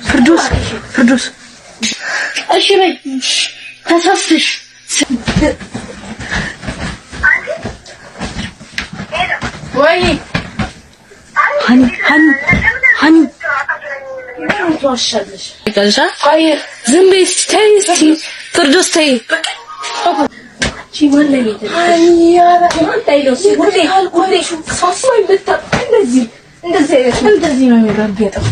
ፍርዱስ እሺ በይ ተሳስተሽ ወይ ሃኒ ተዋሻለሽ ከዛ ቆይ ዝም በይ እስቲ ፍርዱስ ተይ ወላሂ ሃኒ እንደዚህ ነው የሚረገጠው።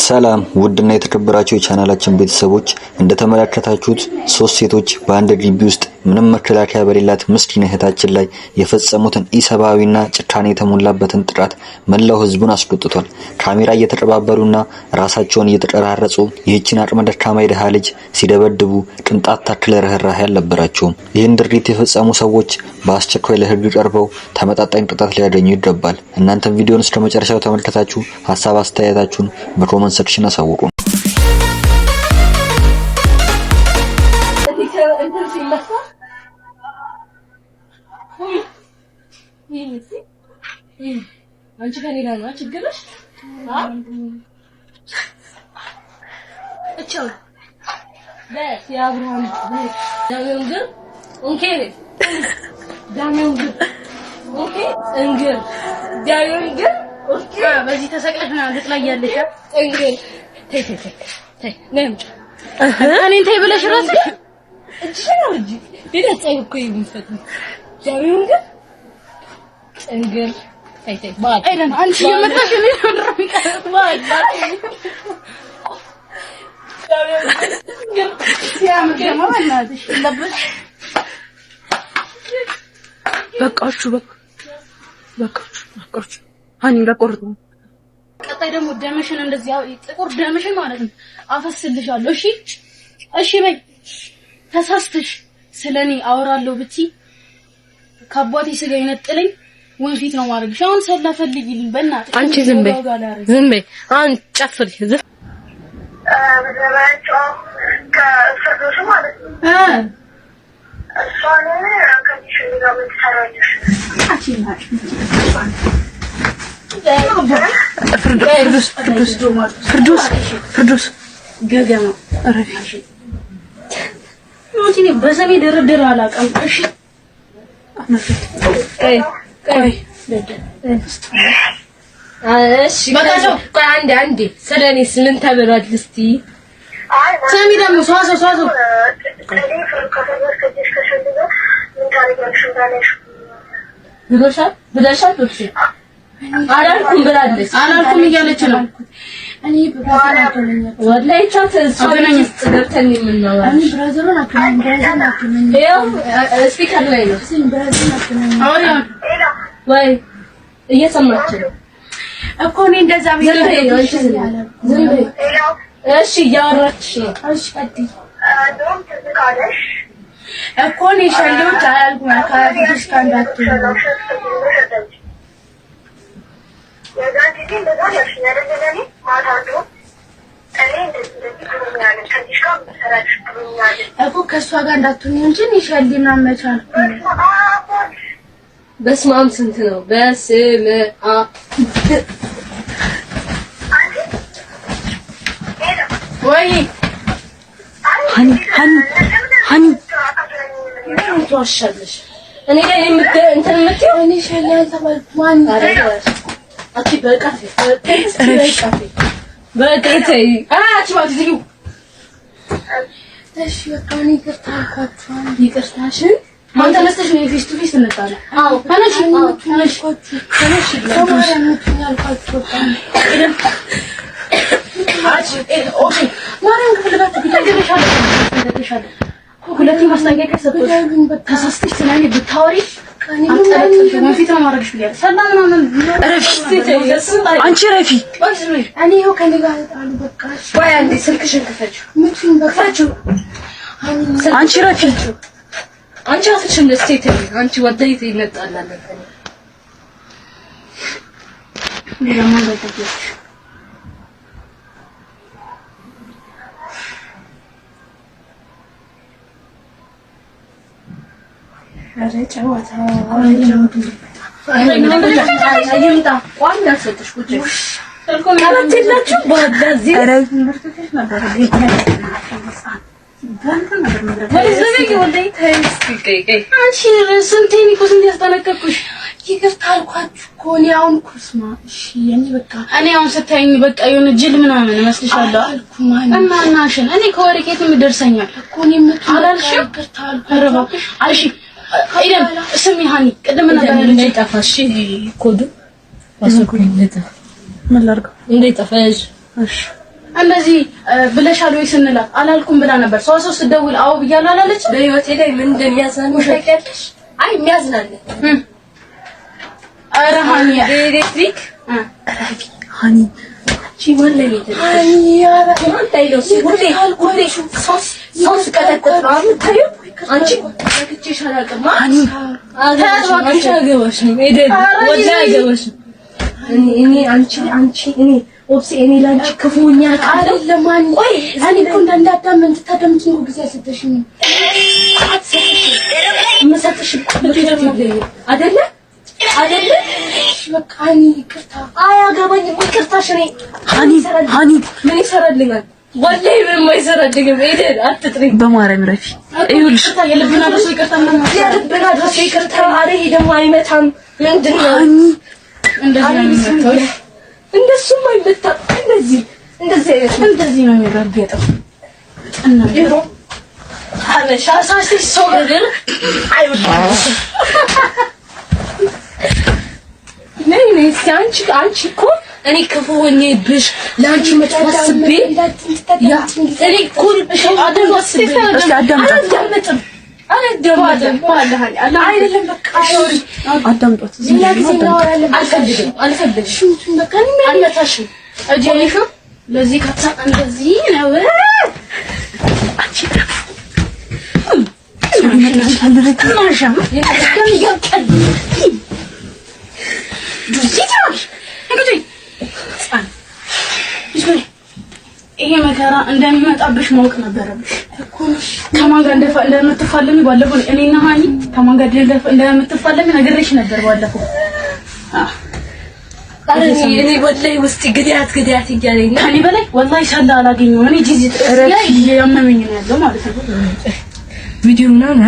ሰላም ውድና የተከበራችሁ የቻናላችን ቤተሰቦች እንደተመለከታችሁት ሶስት ሴቶች በአንድ ግቢ ውስጥ ምንም መከላከያ በሌላት ምስኪን እህታችን ላይ የፈጸሙትን ኢሰብአዊና ጭካኔ የተሞላበትን ጥቃት መላው ህዝቡን አስቆጥቷል። ካሜራ እየተቀባበሉና ራሳቸውን እየተቀራረጹ ይህችን አቅመ ደካማ የደሃ ልጅ ሲደበድቡ ቅንጣት ታክል ርህራሄ አልነበራቸውም። ይህን ድርጊት የፈጸሙ ሰዎች በአስቸኳይ ለህግ ቀርበው ተመጣጣኝ ቅጣት ሊያገኙ ይገባል። እናንተም ቪዲዮውን እስከመጨረሻው ተመልክታችሁ ሀሳብ አስተያየታችሁን በኮሜንት ሴክሽን አሳውቁ። አንቺ ከሌላ ነው ችግርሽ? እቻው በስ ያብራን ዳሜው ግን ኦኬ ዳሜው ግን ኦኬ እንግር ዳሜው ግን ኦኬ በዚህ ተሰቅለሽ ነው አንገት ላይ ያለሽ እንግር ተይ ነምጭ እኔን ተይ ብለሽ ራስሽ እጅሽ ነው እንጂ ቢደጸይ እኮ ይምፈት ዳሜው ግን እንግር ተይ ባይ አይደል አንቺ የመጣሽ ነው ባይ በቃችሁ ሃኒ ለቆርጡ ቀጣይ ደግሞ ደምሽን እንደዚህ ጥቁር ደምሽን ማለት ነው አፈስልሻለሁ። እሺ በይ ተሳስተሽ ስለኔ አወራለሁ ብቲ ከአባቴ ስጋ ይነጥለኝ ወንፊት ነው ማድረግሽ። አሁን ሰላፈልጊልኝ በእናትሽ አንቺ ዝም በይ አሁን ጨፍሪ በዘመናቸው ከፍርዶሽ ማለት ነው እሷን ከዚህ ሽሚጋ ምትሰራለሽ ፍርዱስ ገገማ አረፊ ሞቲኒ በሰሜ ደረደረ አላቀም። እሺ በቃቸው። ቆይ አንዴ ስለኔስ ምን ተብሏል? እስቲ ሰሚ ደግሞ ሷሶ ብለሻል እሺ አላልኩም ብላለች። አላልኩም እያለች ነው። እኔ ብራዘር ወላሂ ቻት ሷገናኝ ገብተን የምናወራ እኔ ብራዘሩን አከናኝ ያው ስፒከር ላይ ነው ብራዘሩን አከናኝ አውሪ ወይ እየሰማች ነው እኮ እኔ እንደዛ ቢሆን ዝም በይ እሺ እያወራች ነው። እሺ ቀጥይ ዶም ተዝካለሽ እኮ እኔ ሸሌዎች አላልኩም ካፊሽ ካንዳት የዛን ጊዜ እንደዛ ያልሽ ያደረገኝ ማታዶ እኔ እንደዚህ ብሎኛል ከዚህ ጋር መሰራሽ ብሎኛል እኮ ከሷ ጋር እንዳትሆኚ እንጂ እኔ ሸሌ ምናምን መቻል በስመ አብ ስንት ነው? በስመ አብ ወይ ሃኒ ተዋሻለሽ። እኔ ላይ እንትን የምትይው እኔ ሸሌ አልተባልኩም። ማን አረጋሽ? አቺ በቃፊ በቃፊ አቺ ባትዚው እሺ በቃ እኔ ይቅርታሽን ማን ተነስተሽ ነው ፌስ ቱ ፌስ እንጣለን። አዎ ተነሽ ኦኬ ማረን ከፈልጋት ቢታገረሻል ሁለቴ ማስጠንቀቂያ ሰጥቶሽ ተሳስተሽ ስለኔ ብታወሪ ወንፊት ነው ማድረግሽ ብያለሁ። ሰላም ነው አንቺ ረፊ እኔ ይኸው ከኔ ጋር አሉ በቃ ወይ አንዴ ስልክሽን ክፈችው ምንድን በቃችሁ አንቺ ረፊ አንቺ አፍሽን ለስቴት አንቺ ወደይት ይነጣላል ከኔ ለማን በተገኘ አረ ጨዋታ አይምጣ ዋና ሰጥሽ ቁጭ ካላችሁ ባዳዚህ ይቅርታ አልኳችሁ እኮ እኔ አሁን ኩስማ እሺ የኔ በቃ እኔ አሁን ስታይኝ በቃ የሆነ ጅል ምናምን መስልሻለሁ አልኩማ እና እናሽን እኔ ከወረቄት የሚደርሰኛል እኮ እኔ አላልሽም ይቅርታ አልኩሽ እሺ አይደም ስሚ ሃኒ ቅድም ነበር እንዳይጠፋሽ ኮዱ ወሰኩኝ ምን ላድርገው እንዳይጠፋሽ እሺ እንደዚህ ብለሻል ወይ ስንላት አላልኩም ብላ ነበር ሰው ስትደውል አው ብያለሁ አላለች በህይወቴ ላይ ምን እንደሚያዝናኝ ታውቂያለሽ አይ የሚያዝናኝ ኧረ ሃኒ ኤሌክትሪክ ሃኒ ወላሂ ታይለው ሁሌ ሶስት ቀጠቀጥ አምታዩ አንቺ ከክቼሽ አላውቅም አንቺ አገባሽም ኤደን ወላሂ አገባሽም እኔ አንቺ እኔ ኦፕሲ እኔ ላንቺ ክፉኛ አይደለም ማን ቆይ እኔ እኮ እንዳዳመን ተታደምጪኝ ነው ጊዜ ሰጥተሽኝ መሰጥሽ አይደለ በቃ እኔ ይቅርታ አያገባኝም ይቅርታሽ እኔ ሃኒ ምን ይሰራልኛል ወላሂ ምንም አይሰራልኝም ኤደን አትጥሪኝ በማርያም ረፊ ይኸውልሽ የልብና ድረስ ይቅርታ የልብና ድረስ ይቅርታ አረ ይሄ ደግሞ አይመታም ምንድነው እንደሱም አይመታም እንደዚህ ነው የሚረገጠው እና ይሮ አበሻ ሳሲ ሶገር አይወጣም ነይ አንቺ እኮ እኔ ክፉ ሆኜብሽ ላንቺ መጥፋስቤ ያ እኔ ኩል አደምጥም አይደለም በቃ አዳምጧት አልፈልግም በቃ አልመታሽም እጄሽ ለዚህ ከታ እንደዚህ ነው አንቺ ይሄ መከራ እንደሚመጣብሽ ማወቅ ነበረብሽ እኮ ነሽ። ከማን ጋር እንደምትፋለሚ ባለፈው እኔና ሃኒ ከማን ጋር እንደምትፋለሚ ነግሬሽ ነበር ባለፈው። እኔ ወላሂ ውስጥ ግዳት እያለኝ ከኔ በላይ ወላሂ ሰላ አላገኘሁም። እኔ ጂዚ ያመመኝ ነው ያለው ማለት ነው። ቪዲዮ ምናምን